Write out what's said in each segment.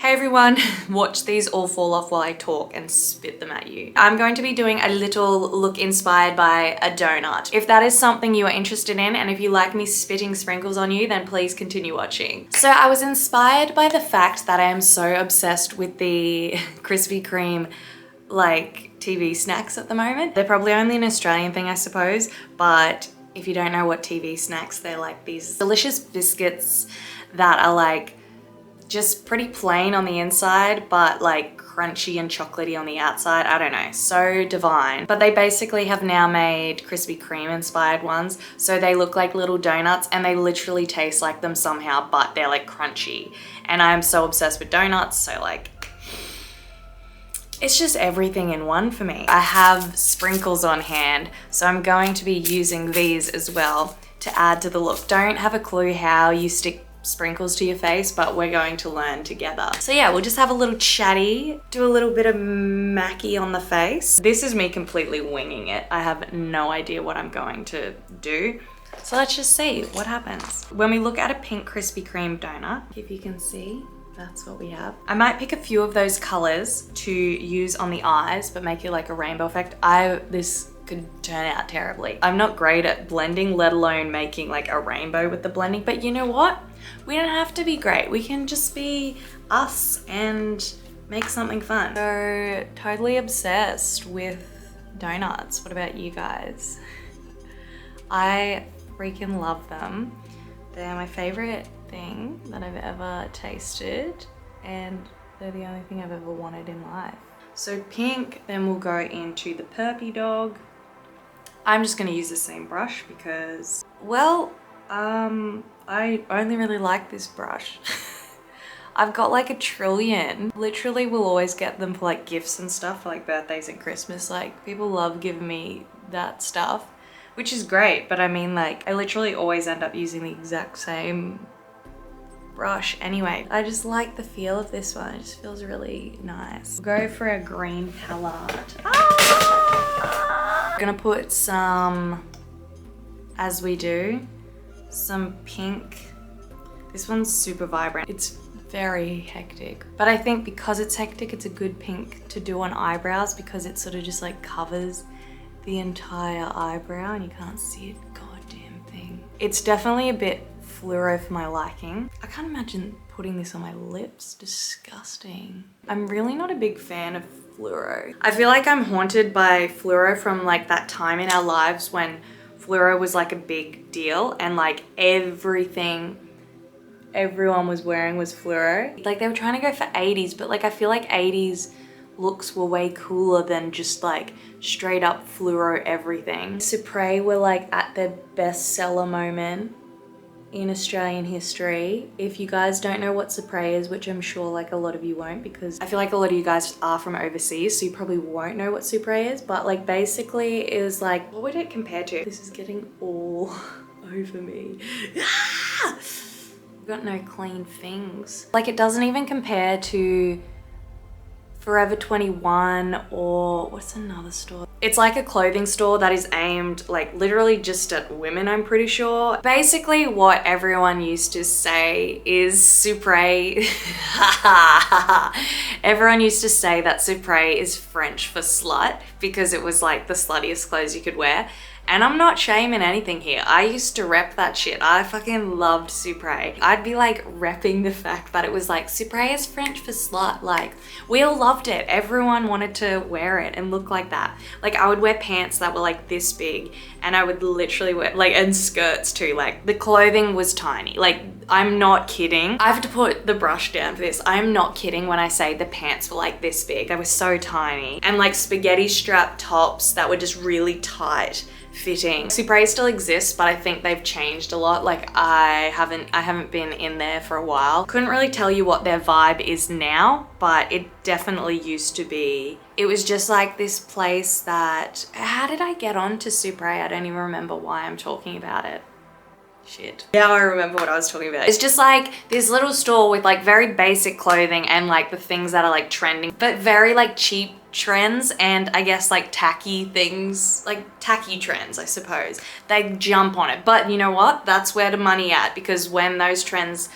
Hey everyone, watch these all fall off while I talk and spit them at you. I'm going to be doing a little look inspired by a donut. If that is something you are interested in, and if you like me spitting sprinkles on you, then please continue watching. So I was inspired by the fact that I am so obsessed with the Krispy Kreme like TV snacks at the moment. They're probably only an Australian thing, I suppose, but if you don't know what TV snacks, they're like these delicious biscuits that are like just pretty plain on the inside, but like crunchy and chocolatey on the outside. I don't know, so divine. But they basically have now made Krispy Kreme inspired ones. So they look like little donuts and they literally taste like them somehow, but they're like crunchy. And I'm so obsessed with donuts, so like, it's just everything in one for me. I have sprinkles on hand, so I'm going to be using these as well to add to the look. Don't have a clue how you stick sprinkles to your face, but we're going to learn together. So yeah, we'll just have a little chatty, do a little bit of Mackie on the face. This is me completely winging it. I have no idea what I'm going to do. So let's just see what happens. When we look at a pink Krispy Kreme donut, if you can see, that's what we have. I might pick a few of those colors to use on the eyes, but make it like a rainbow effect. This could turn out terribly. I'm not great at blending, let alone making like a rainbow with the blending, but you know what? We don't have to be great. We can just be us and make something fun. So totally obsessed with donuts. What about you guys? I freaking love them. They're my favorite thing that I've ever tasted, and they're the only thing I've ever wanted in life. So pink, then we'll go into the Perpy Dog. I'm just gonna use the same brush because, well, I only really like this brush. I've got like a trillion. Literally will always get them for like gifts and stuff, for like birthdays and Christmas. Like people love giving me that stuff, which is great. But I mean, like, I literally always end up using the exact same brush anyway. I just like the feel of this one. It just feels really nice. We'll go for a green palette. I'm gonna put some, as we do, some pink. This one's super vibrant. It's very hectic, but I think because it's hectic, it's a good pink to do on eyebrows because it sort of just like covers the entire eyebrow and you can't see a goddamn thing. It's definitely a bit fluoro for my liking. I can't imagine putting this on my lips. Disgusting. I'm really not a big fan of fluoro. I feel like I'm haunted by fluoro from like that time in our lives when fluoro was like a big deal and like everything everyone was wearing was fluoro. Like they were trying to go for 80s, but like I feel like 80s looks were way cooler than just like straight up fluoro everything. Supre were like at their bestseller moment in Australian history. If you guys don't know what Supre is, which I'm sure like a lot of you won't, because I feel like a lot of you guys are from overseas, so you probably won't know what Supre is, but like basically it was like, what would it compare to? This is getting all over me. I've got no clean things. Like it doesn't even compare to Forever 21 or what's another store? It's like a clothing store that is aimed like literally just at women, I'm pretty sure. Basically what everyone used to say is Supre. Everyone used to say that Supre is French for slut because it was like the sluttiest clothes you could wear. And I'm not shaming anything here. I used to rep that shit. I fucking loved Supre. I'd be like repping the fact that it was like, Supre is French for slut. Like, we all loved it. Everyone wanted to wear it and look like that. Like, I would wear pants that were like this big and I would literally wear, like, and skirts too. Like, the clothing was tiny. Like, I'm not kidding. I have to put the brush down for this. I'm not kidding when I say the pants were like this big. They were so tiny. And like spaghetti strap tops that were just really tight fitting. Supre still exists, but I think they've changed a lot. Like I haven't been in there for a while. Couldn't really tell you what their vibe is now, but it definitely used to be. It was just like this place that, how did I get onto Supre? I don't even remember why I'm talking about it. Shit. Now I remember what I was talking about. It's just like this little store with like very basic clothing and like the things that are like trending, but very like cheap trends and I guess like tacky things, like tacky trends, I suppose. They jump on it. But you know what? That's where the money at, because when those trends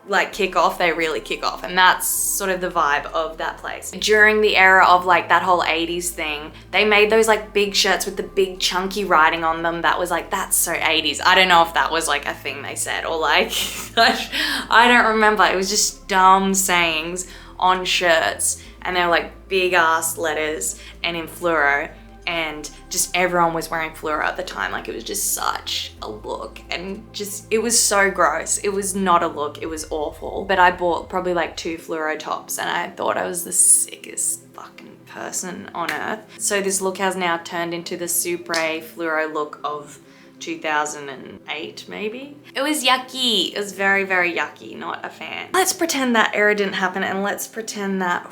like kick off, they really kick off, and that's sort of the vibe of that place. During the era of like that whole 80s thing, they made those like big shirts with the big chunky writing on them that was like, that's so 80s. I don't know if that was like a thing they said or like, I don't remember. It was just dumb sayings on shirts, and they're like big ass letters and in fluoro, and just everyone was wearing fluoro at the time. Like, it was just such a look, and just, it was so gross. It was not a look, it was awful. But I bought probably like 2 fluoro tops, and I thought I was the sickest fucking person on earth. So this look has now turned into the Supre fluoro look of 2008 maybe. It was yucky. It was very, very yucky. Not a fan. Let's pretend that era didn't happen, and let's pretend that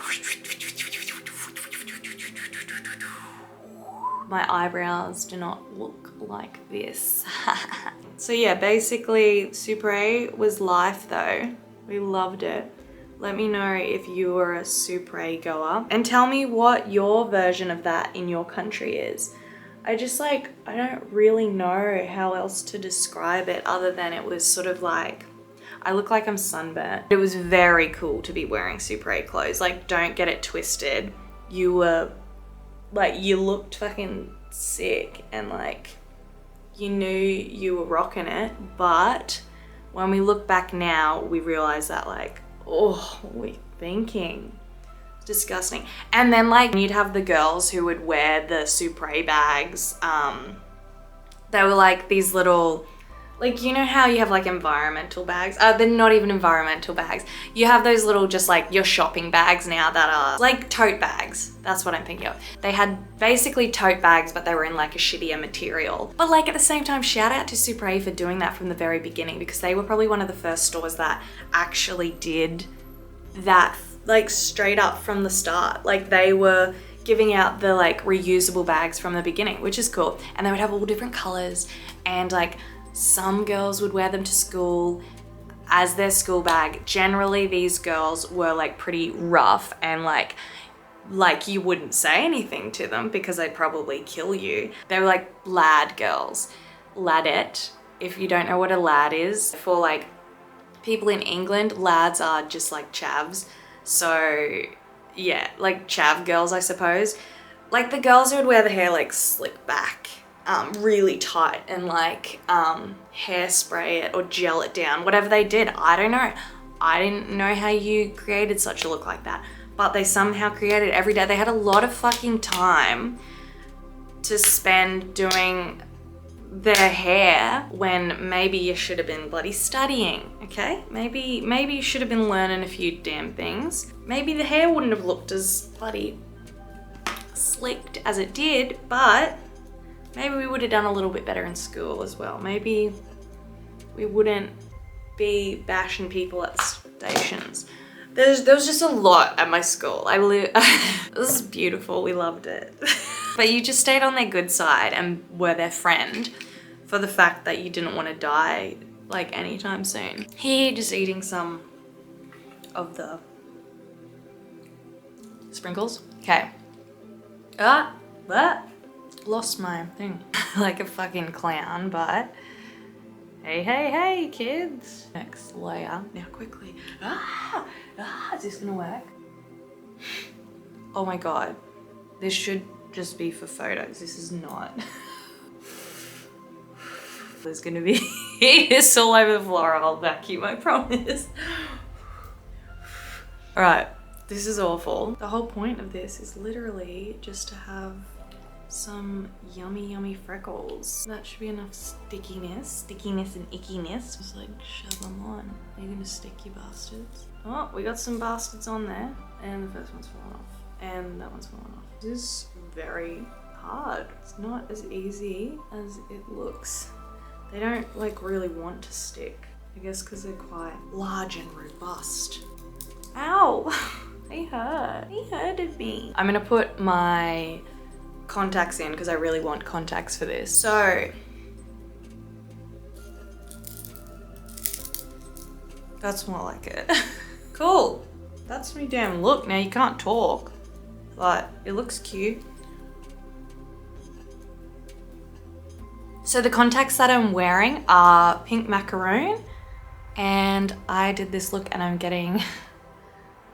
my eyebrows do not look like this. So yeah, basically Supre was life though. We loved it. Let me know if you were a Supre goer, and tell me what your version of that in your country is. I don't really know how else to describe it other than it was sort of like, I look like I'm sunburnt. It was very cool to be wearing Supre clothes. Like, don't get it twisted. You were like, you looked fucking sick, and like, you knew you were rocking it. But when we look back now, we realize that like, oh, what were we thinking? It's disgusting. And then like, you'd have the girls who would wear the Supre bags. They were like these little, like, you know how you have like environmental bags? They're not even environmental bags. You have those little, just like your shopping bags now that are like tote bags. That's what I'm thinking of. They had basically tote bags, but they were in like a shittier material. But like, at the same time, shout out to Supre for doing that from the very beginning, because they were probably one of the first stores that actually did that, like straight up from the start. Like, they were giving out the like reusable bags from the beginning, which is cool. And they would have all different colors, and like, some girls would wear them to school as their school bag. Generally, these girls were like pretty rough, and like you wouldn't say anything to them because they'd probably kill you. They were like lad girls. Ladette, if you don't know what a lad is, for like people in England, lads are just like chavs. So yeah, like chav girls, I suppose. Like the girls who would wear the hair like slick back, really tight, and like hairspray it or gel it down, whatever they did. I don't know. I didn't know how you created such a look like that, but they somehow created it every day. They had a lot of fucking time to spend doing their hair when maybe you should have been bloody studying, okay? Maybe you should have been learning a few damn things. Maybe the hair wouldn't have looked as bloody slicked as it did, but maybe we would have done a little bit better in school as well. Maybe we wouldn't be bashing people at stations. There was just a lot at my school. It was beautiful, we loved it. But you just stayed on their good side and were their friend for the fact that you didn't want to die like anytime soon. Here, just eating some of the sprinkles. Okay. Lost my thing. Like a fucking clown, but hey, kids. Next layer. Now quickly. Is this gonna work? Oh my God. This should just be for photos. This is not. There's gonna be this all over the floor. I'll vacuum, I promise. All right, this is awful. The whole point of this is literally just to have some yummy freckles. That should be enough stickiness and ickiness. Just like shove them on. Are you gonna stick, you bastards? Oh, we got some bastards on there, and the first one's fallen off, and that one's fallen off. This is very hard. It's not as easy as it looks. They don't like really want to stick, I guess because they're quite large and robust. Ow! They hurt. They hurted me. I'm gonna put my contacts in because I really want contacts for this. So that's more like it. Cool. That's my damn look. Now you can't talk, but it looks cute. So the contacts that I'm wearing are pink macaron, And I did this look and I'm getting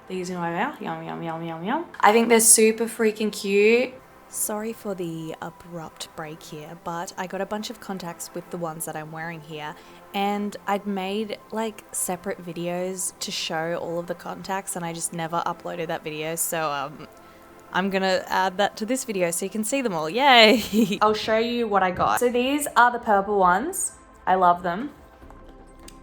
these in my mouth. Yum, yum, yum, yum, yum. I think they're super freaking cute. Sorry for the abrupt break here, but I got a bunch of contacts with the ones that I'm wearing here, and I'd made like separate videos to show all of the contacts and I just never uploaded that video, so I'm gonna add that to this video so you can see them all. Yay! I'll show you what I got. So these are the purple ones. I love them.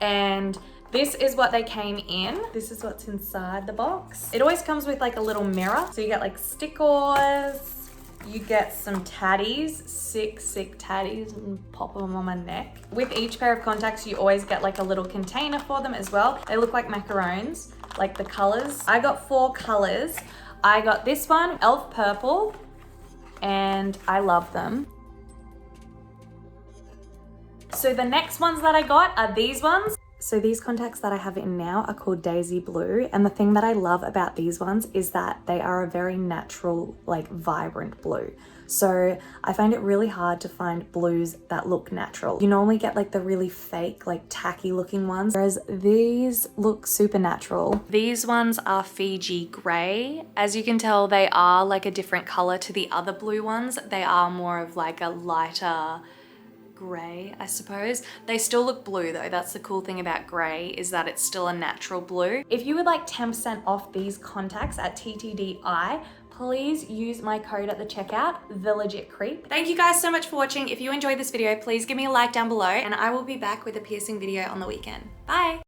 And this is what they came in. This is what's inside the box. It always comes with like a little mirror. So you get like stickers. You get some tatties, sick tatties, and pop them on my neck. With each pair of contacts, you always get like a little container for them as well. They look like macarons, like the colors. I got 4 colors. I got this one, Elf Purple, and I love them. So the next ones that I got are these ones. So these contacts that I have in now are called Daisy Blue, and the thing that I love about these ones is that they are a very natural, like vibrant blue. So I find it really hard to find blues that look natural. You normally get like the really fake, like tacky looking ones, whereas these look super natural. These ones are Fuji Grey. As you can tell, they are like a different color to the other blue ones. They are more of like a lighter grey, I suppose. They still look blue though. That's the cool thing about grey, is that it's still a natural blue. If you would like 10% off these contacts at Ttdeye, please use my code at the checkout, thelegitcreep. Thank you guys so much for watching. If you enjoyed this video, please give me a like down below, and I will be back with a piercing video on the weekend. Bye!